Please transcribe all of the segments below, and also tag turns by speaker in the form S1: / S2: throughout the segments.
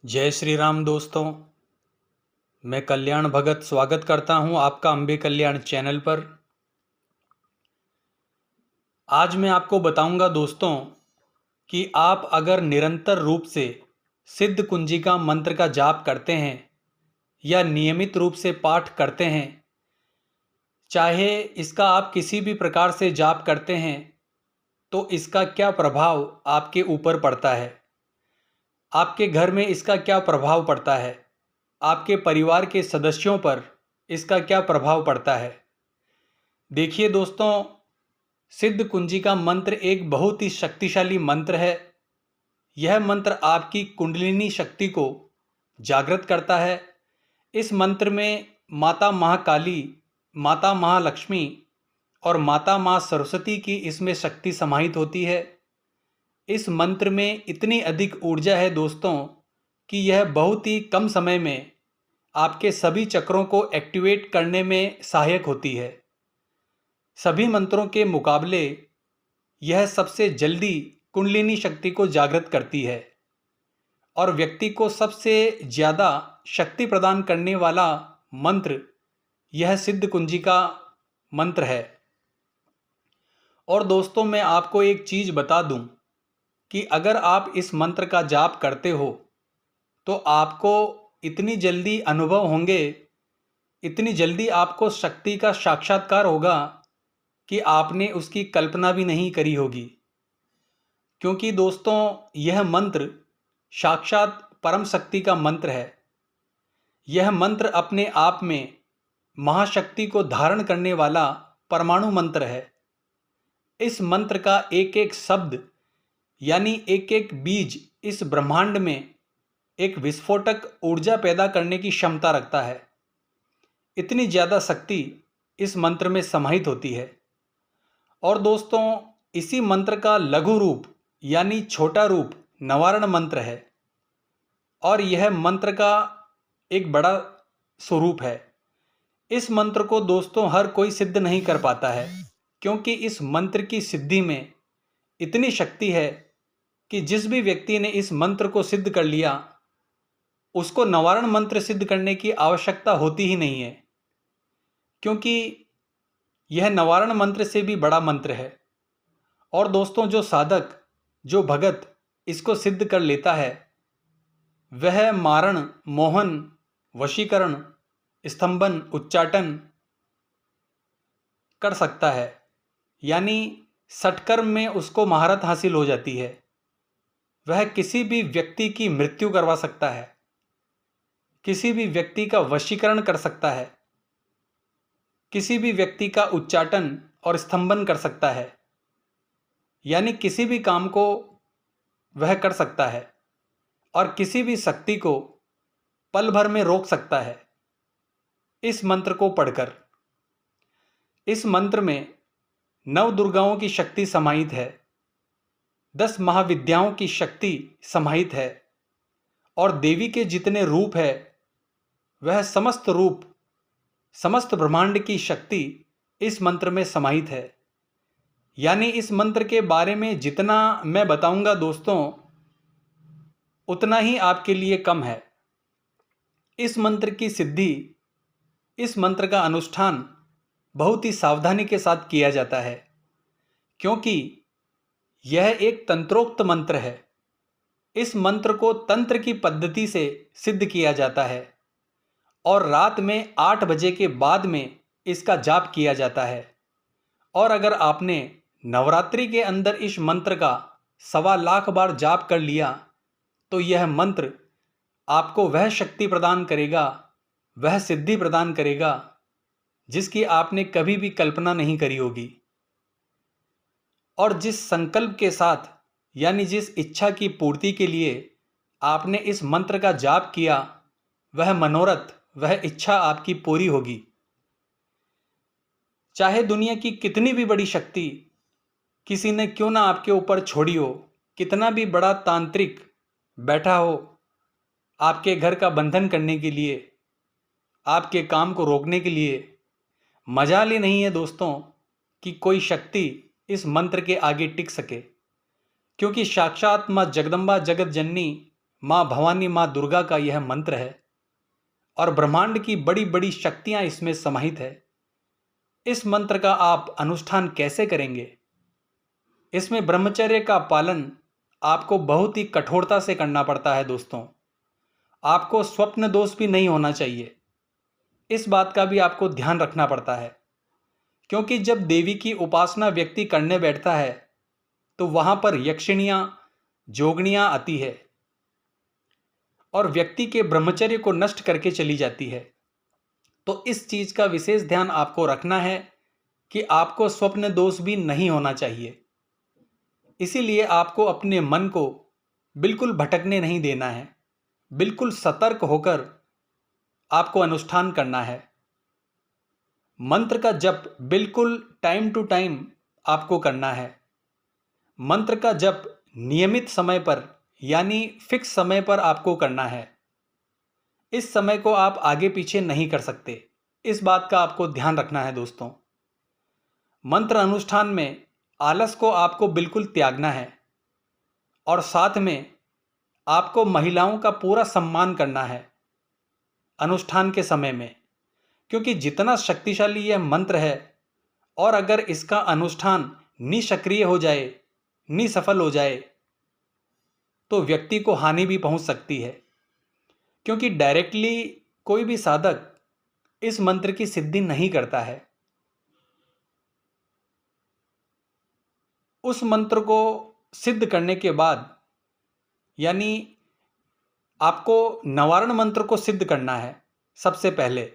S1: जय श्री राम दोस्तों। मैं कल्याण भगत स्वागत करता हूं आपका अम्बे कल्याण चैनल पर। आज मैं आपको बताऊंगा दोस्तों कि आप अगर निरंतर रूप से सिद्ध कुंजिका मंत्र का जाप करते हैं या नियमित रूप से पाठ करते हैं, चाहे इसका आप किसी भी प्रकार से जाप करते हैं, तो इसका क्या प्रभाव आपके ऊपर पड़ता है, आपके घर में इसका क्या प्रभाव पड़ता है, आपके परिवार के सदस्यों पर इसका क्या प्रभाव पड़ता है। देखिए दोस्तों, सिद्ध कुंजिका मंत्र एक बहुत ही शक्तिशाली मंत्र है। यह मंत्र आपकी कुंडलिनी शक्ति को जागृत करता है। इस मंत्र में माता महाकाली, माता महालक्ष्मी और माता माँ सरस्वती की इसमें शक्ति समाहित होती है। इस मंत्र में इतनी अधिक ऊर्जा है दोस्तों कि यह बहुत ही कम समय में आपके सभी चक्रों को एक्टिवेट करने में सहायक होती है। सभी मंत्रों के मुकाबले यह सबसे जल्दी कुंडलिनी शक्ति को जागृत करती है और व्यक्ति को सबसे ज़्यादा शक्ति प्रदान करने वाला मंत्र यह सिद्ध कुंजिका मंत्र है। और दोस्तों, मैं आपको एक चीज़ बता दूं कि अगर आप इस मंत्र का जाप करते हो तो आपको इतनी जल्दी अनुभव होंगे, इतनी जल्दी आपको शक्ति का साक्षात्कार होगा कि आपने उसकी कल्पना भी नहीं करी होगी। क्योंकि दोस्तों, यह मंत्र साक्षात परम शक्ति का मंत्र है। यह मंत्र अपने आप में महाशक्ति को धारण करने वाला परमाणु मंत्र है। इस मंत्र का एक एक शब्द यानी एक एक बीज इस ब्रह्मांड में एक विस्फोटक ऊर्जा पैदा करने की क्षमता रखता है। इतनी ज़्यादा शक्ति इस मंत्र में समाहित होती है। और दोस्तों, इसी मंत्र का लघु रूप यानी छोटा रूप नवारण मंत्र है और यह मंत्र का एक बड़ा स्वरूप है। इस मंत्र को दोस्तों हर कोई सिद्ध नहीं कर पाता है, क्योंकि इस मंत्र की सिद्धि में इतनी शक्ति है कि जिस भी व्यक्ति ने इस मंत्र को सिद्ध कर लिया उसको नवारण मंत्र सिद्ध करने की आवश्यकता होती ही नहीं है, क्योंकि यह नवारण मंत्र से भी बड़ा मंत्र है। और दोस्तों, जो साधक, जो भगत इसको सिद्ध कर लेता है वह मारण, मोहन, वशीकरण, स्तंभन, उच्चाटन कर सकता है, यानी षटकर्म में उसको महारत हासिल हो जाती है। वह किसी भी व्यक्ति की मृत्यु करवा सकता है, किसी भी व्यक्ति का वशीकरण कर सकता है, किसी भी व्यक्ति का उच्चाटन और स्तंभन कर सकता है, यानी किसी भी काम को वह कर सकता है और किसी भी शक्ति को पल भर में रोक सकता है इस मंत्र को पढ़कर। इस मंत्र में 9 दुर्गाओं की शक्ति समाहित है, 10 महाविद्याओं की शक्ति समाहित है और देवी के जितने रूप है वह समस्त रूप, समस्त ब्रह्मांड की शक्ति इस मंत्र में समाहित है। यानी इस मंत्र के बारे में जितना मैं बताऊंगा दोस्तों उतना ही आपके लिए कम है। इस मंत्र की सिद्धि, इस मंत्र का अनुष्ठान बहुत ही सावधानी के साथ किया जाता है, क्योंकि यह एक तंत्रोक्त मंत्र है। इस मंत्र को तंत्र की पद्धति से सिद्ध किया जाता है और रात में 8 बजे के बाद में इसका जाप किया जाता है। और अगर आपने नवरात्रि के अंदर इस मंत्र का 1.25 लाख बार जाप कर लिया तो यह मंत्र आपको वह शक्ति प्रदान करेगा, वह सिद्धि प्रदान करेगा जिसकी आपने कभी भी कल्पना नहीं करी होगी। और जिस संकल्प के साथ, यानी जिस इच्छा की पूर्ति के लिए आपने इस मंत्र का जाप किया, वह मनोरथ, वह इच्छा आपकी पूरी होगी। चाहे दुनिया की कितनी भी बड़ी शक्ति किसी ने क्यों ना आपके ऊपर छोड़ी हो, कितना भी बड़ा तांत्रिक बैठा हो आपके घर का बंधन करने के लिए, आपके काम को रोकने के लिए, मजाल ही नहीं है दोस्तों कि कोई शक्ति इस मंत्र के आगे टिक सके। क्योंकि साक्षात माँ जगदम्बा जगत जननी माँ भवानी, माँ दुर्गा का यह मंत्र है और ब्रह्मांड की बड़ी बड़ी शक्तियां इसमें समाहित है। इस मंत्र का आप अनुष्ठान कैसे करेंगे? इसमें ब्रह्मचर्य का पालन आपको बहुत ही कठोरता से करना पड़ता है दोस्तों। आपको स्वप्न दोष भी नहीं होना चाहिए, इस बात का भी आपको ध्यान रखना पड़ता है, क्योंकि जब देवी की उपासना व्यक्ति करने बैठता है तो वहां पर यक्षिणियां, जोगनियां आती है और व्यक्ति के ब्रह्मचर्य को नष्ट करके चली जाती है। तो इस चीज का विशेष ध्यान आपको रखना है कि आपको स्वप्न दोष भी नहीं होना चाहिए। इसीलिए आपको अपने मन को बिल्कुल भटकने नहीं देना है, बिल्कुल सतर्क होकर आपको अनुष्ठान करना है। मंत्र का जप बिल्कुल टाइम टू टाइम आपको करना है। मंत्र का जप नियमित समय पर यानी फिक्स समय पर आपको करना है। इस समय को आप आगे पीछे नहीं कर सकते, इस बात का आपको ध्यान रखना है दोस्तों। मंत्र अनुष्ठान में आलस को आपको बिल्कुल त्यागना है और साथ में आपको महिलाओं का पूरा सम्मान करना है अनुष्ठान के समय में, क्योंकि जितना शक्तिशाली यह मंत्र है और अगर इसका अनुष्ठान निष्क्रिय हो जाए, निसफल हो जाए, तो व्यक्ति को हानि भी पहुंच सकती है, क्योंकि डायरेक्टली कोई भी साधक इस मंत्र की सिद्धि नहीं करता है। उस मंत्र को सिद्ध करने के बाद यानी आपको नवारण मंत्र को सिद्ध करना है। सबसे पहले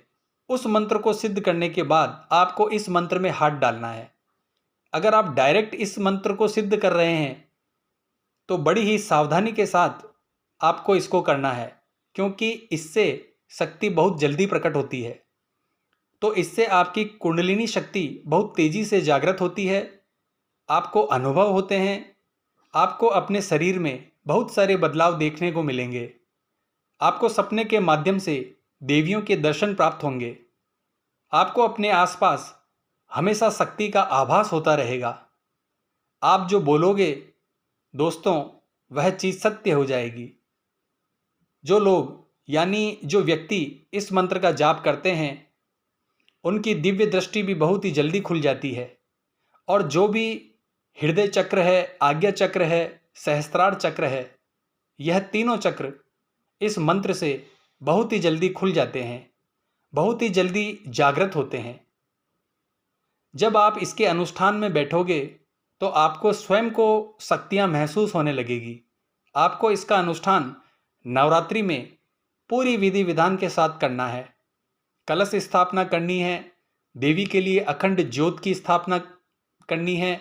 S1: उस मंत्र को सिद्ध करने के बाद आपको इस मंत्र में हाथ डालना है। अगर आप डायरेक्ट इस मंत्र को सिद्ध कर रहे हैं तो बड़ी ही सावधानी के साथ आपको इसको करना है, क्योंकि इससे शक्ति बहुत जल्दी प्रकट होती है। तो इससे आपकी कुंडलिनी शक्ति बहुत तेजी से जागृत होती है, आपको अनुभव होते हैं, आपको अपने शरीर में बहुत सारे बदलाव देखने को मिलेंगे। आपको सपने के माध्यम से देवियों के दर्शन प्राप्त होंगे। आपको अपने आसपास हमेशा शक्ति का आभास होता रहेगा। आप जो बोलोगे दोस्तों वह चीज सत्य हो जाएगी। जो लोग यानी जो व्यक्ति इस मंत्र का जाप करते हैं उनकी दिव्य दृष्टि भी बहुत ही जल्दी खुल जाती है और जो भी हृदय चक्र है, आज्ञा चक्र है, सहस्त्रार चक्र है, यह तीनों चक्र इस मंत्र से बहुत ही जल्दी खुल जाते हैं, बहुत ही जल्दी जागृत होते हैं। जब आप इसके अनुष्ठान में बैठोगे तो आपको स्वयं को शक्तियां महसूस होने लगेगी। आपको इसका अनुष्ठान नवरात्रि में पूरी विधि विधान के साथ करना है। कलश स्थापना करनी है, देवी के लिए अखंड ज्योत की स्थापना करनी है,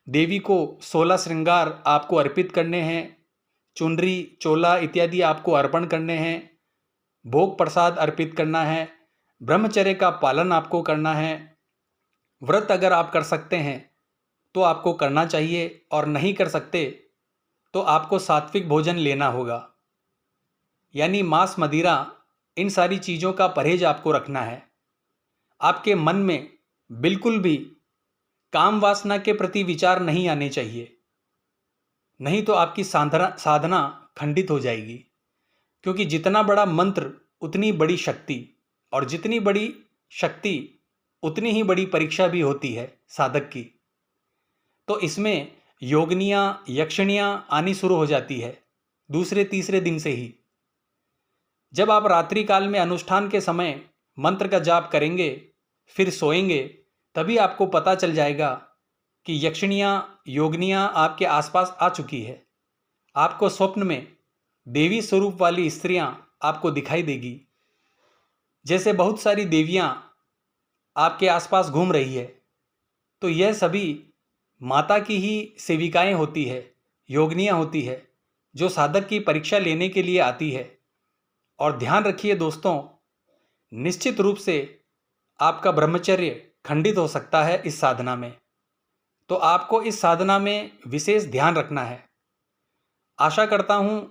S1: देवी को 16 श्रृंगार आपको अर्पित करने हैं, चुनरी, चोला इत्यादि आपको अर्पण करने हैं, भोग प्रसाद अर्पित करना है, ब्रह्मचर्य का पालन आपको करना है। व्रत अगर आप कर सकते हैं तो आपको करना चाहिए और नहीं कर सकते तो आपको सात्विक भोजन लेना होगा, यानी मांस, मदिरा, इन सारी चीज़ों का परहेज आपको रखना है। आपके मन में बिल्कुल भी काम वासना के प्रति विचार नहीं आने चाहिए, नहीं तो आपकी साधना खंडित हो जाएगी। क्योंकि जितना बड़ा मंत्र उतनी बड़ी शक्ति, और जितनी बड़ी शक्ति उतनी ही बड़ी परीक्षा भी होती है साधक की। तो इसमें योगनियां, यक्षिणियां आनी शुरू हो जाती है दूसरे तीसरे दिन से ही। जब आप रात्रि काल में अनुष्ठान के समय मंत्र का जाप करेंगे फिर सोएंगे, तभी आपको पता चल जाएगा कि यक्षिणियां, योगनियां आपके आसपास आ चुकी है। आपको स्वप्न में देवी स्वरूप वाली स्त्रियां आपको दिखाई देगी, जैसे बहुत सारी देवियां आपके आसपास घूम रही है। तो यह सभी माता की ही सेविकाएं होती है, योगनियां होती है, जो साधक की परीक्षा लेने के लिए आती है। और ध्यान रखिए दोस्तों, निश्चित रूप से आपका ब्रह्मचर्य खंडित हो सकता है इस साधना में, तो आपको इस साधना में विशेष ध्यान रखना है। आशा करता हूं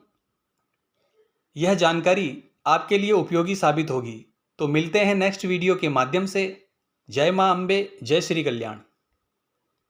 S1: यह जानकारी आपके लिए उपयोगी साबित होगी। तो मिलते हैं नेक्स्ट वीडियो के माध्यम से। जय मां अम्बे, जय श्री कल्याण।